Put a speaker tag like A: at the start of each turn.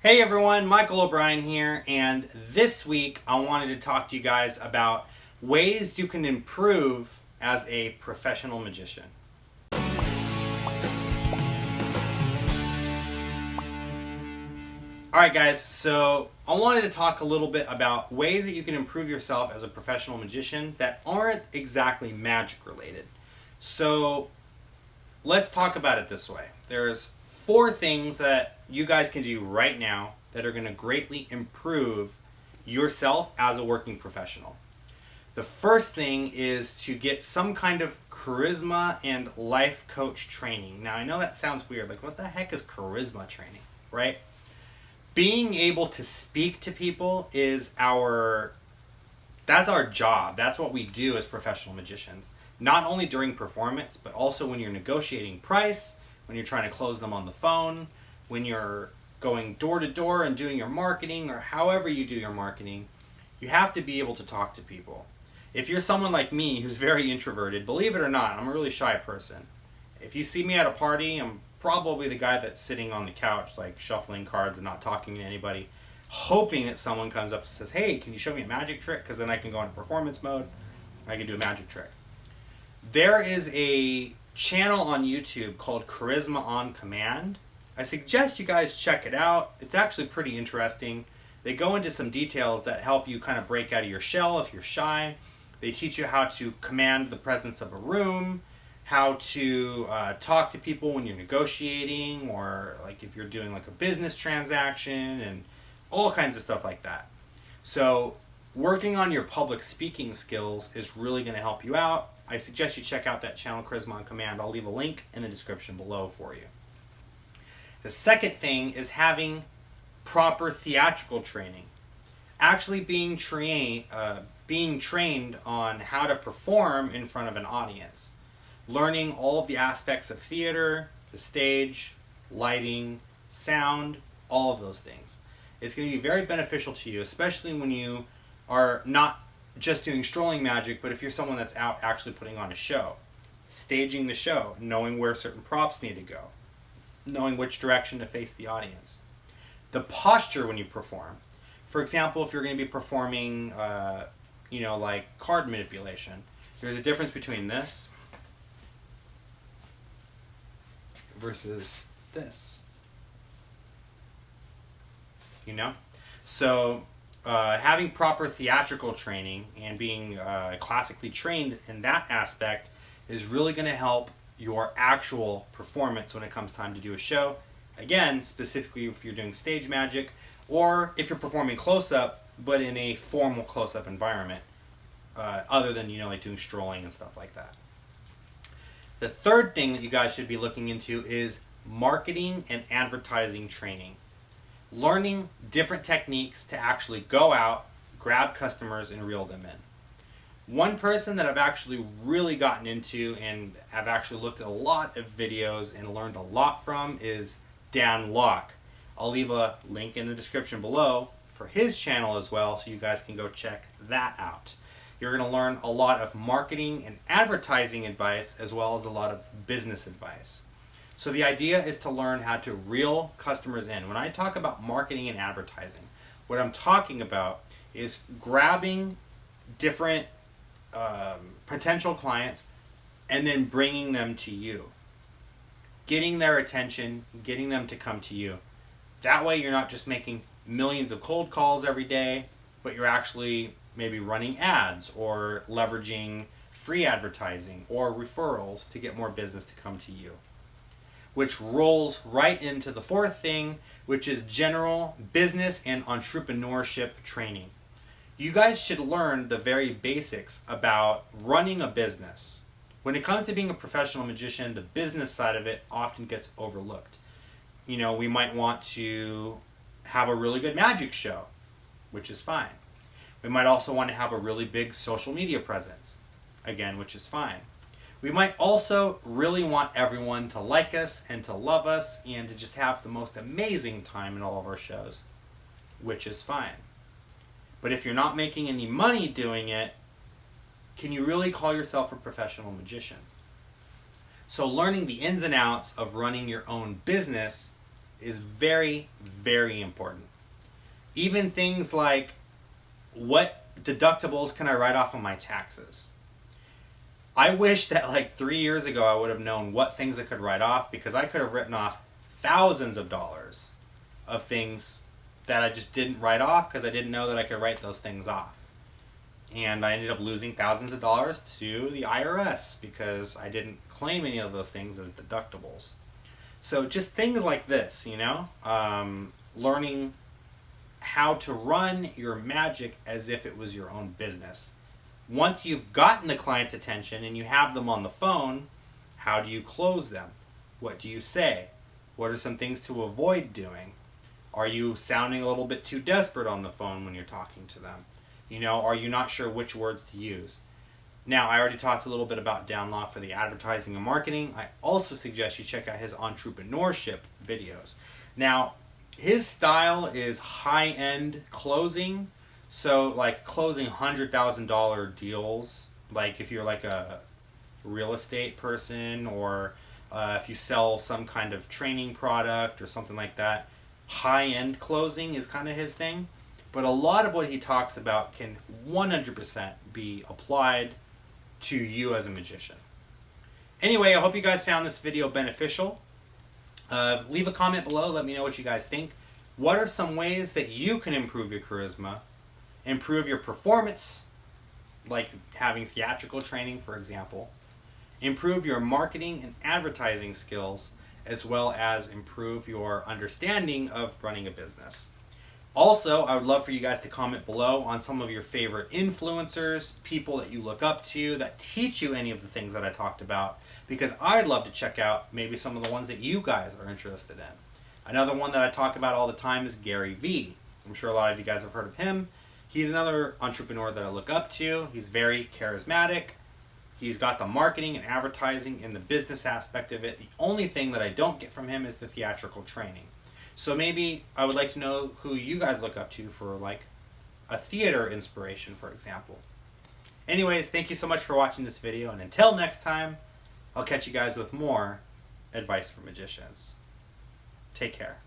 A: Hey everyone, Michael O'Brien here, and this week I wanted to talk to you guys about ways you can improve as a professional magician. Alright guys, so I wanted to talk a little bit about ways that you can improve yourself as a professional magician that aren't exactly magic related. So let's talk about it this way. There's 4 things that you guys can do right now that are going to greatly improve yourself as a working professional. The first thing is to get some kind of charisma and life coach training. Now I know that sounds weird, like what the heck is charisma training, right? Being able to speak to people is that's our job. That's what we do as professional magicians. Not only during performance, but also when you're negotiating price, when you're trying to close them on the phone, when you're going door to door and doing your marketing, or however you do your marketing, you have to be able to talk to people. If you're someone like me who's very introverted, believe it or not, I'm a really shy person. If you see me at a party, I'm probably the guy that's sitting on the couch, like shuffling cards and not talking to anybody, hoping that someone comes up and says, hey, can you show me a magic trick? Because then I can go into performance mode, I can do a magic trick. There is a channel on YouTube called Charisma on Command. I suggest you guys check it out. It's actually pretty interesting. They go into some details that help you kind of break out of your shell if you're shy. They teach you how to command the presence of a room, how to talk to people when you're negotiating, or like if you're doing like a business transaction, and all kinds of stuff like that. So working on your public speaking skills is really going to help you out. I suggest you check out that channel, Charisma on Command. I'll leave a link in the description below for you. The second thing is having proper theatrical training. Actually being trained on how to perform in front of an audience. Learning all of the aspects of theater, the stage, lighting, sound, all of those things. It's going to be very beneficial to you, especially when you are not just doing strolling magic, but if you're someone that's out actually putting on a show, staging the show, knowing where certain props need to go, knowing which direction to face the audience. The posture when you perform. For example, if you're going to be performing, like card manipulation, there's a difference between this versus this. So having proper theatrical training and being classically trained in that aspect is really going to help your actual performance when it comes time to do a show. Again, specifically if you're doing stage magic, or if you're performing close-up, but in a formal close-up environment, other than, like doing strolling and stuff like that. The third thing that you guys should be looking into is marketing and advertising training. Learning different techniques to actually go out, grab customers, and reel them in. One person that I've actually really gotten into and I've actually looked at a lot of videos and learned a lot from is Dan Lok. I'll leave a link in the description below for his channel as well, so you guys can go check that out. You're going to learn a lot of marketing and advertising advice as well as a lot of business advice. So the idea is to learn how to reel customers in. When I talk about marketing and advertising, what I'm talking about is grabbing different potential clients and then bringing them to you. Getting their attention, getting them to come to you. That way you're not just making millions of cold calls every day, but you're actually maybe running ads or leveraging free advertising or referrals to get more business to come to you. Which rolls right into the fourth thing, which is general business and entrepreneurship training. You guys should learn the very basics about running a business. When it comes to being a professional magician, the business side of it often gets overlooked. We might want to have a really good magic show, which is fine. We might also want to have a really big social media presence, again, which is fine. We might also really want everyone to like us and to love us and to just have the most amazing time in all of our shows, which is fine. But if you're not making any money doing it, can you really call yourself a professional magician? So learning the ins and outs of running your own business is very, very important. Even things like, what deductibles can I write off on my taxes? I wish that like 3 years ago I would have known what things I could write off, because I could have written off thousands of dollars of things that I just didn't write off because I didn't know that I could write those things off. And I ended up losing thousands of dollars to the IRS because I didn't claim any of those things as deductibles. So just things like this, you know, learning how to run your magic as if it was your own business. Once you've gotten the client's attention and you have them on the phone, how do you close them? What do you say? What are some things to avoid doing? Are you sounding a little bit too desperate on the phone when you're talking to them? You know, are you not sure which words to use? Now, I already talked a little bit about Dan Lok for the advertising and marketing. I also suggest you check out his entrepreneurship videos. Now, his style is high-end closing. So, like closing $100,000 deals, like if you're like a real estate person, or if you sell some kind of training product or something like that, high-end closing is kind of his thing. But a lot of what he talks about can 100% be applied to you as a magician. Anyway, I hope you guys found this video beneficial. Leave a comment below. Let me know what you guys think. What are some ways that you can improve your charisma, improve your performance, like having theatrical training, for example, improve your marketing and advertising skills, as well as improve your understanding of running a business? Also, I would love for you guys to comment below on some of your favorite influencers, people that you look up to that teach you any of the things that I talked about, because I'd love to check out maybe some of the ones that you guys are interested in. Another one that I talk about all the time is Gary Vee. I'm sure a lot of you guys have heard of him. He's another entrepreneur that I look up to. He's very charismatic. He's got the marketing and advertising and the business aspect of it. The only thing that I don't get from him is the theatrical training. So maybe I would like to know who you guys look up to for like a theater inspiration, for example. Anyways, thank you so much for watching this video, and until next time, I'll catch you guys with more advice for magicians. Take care.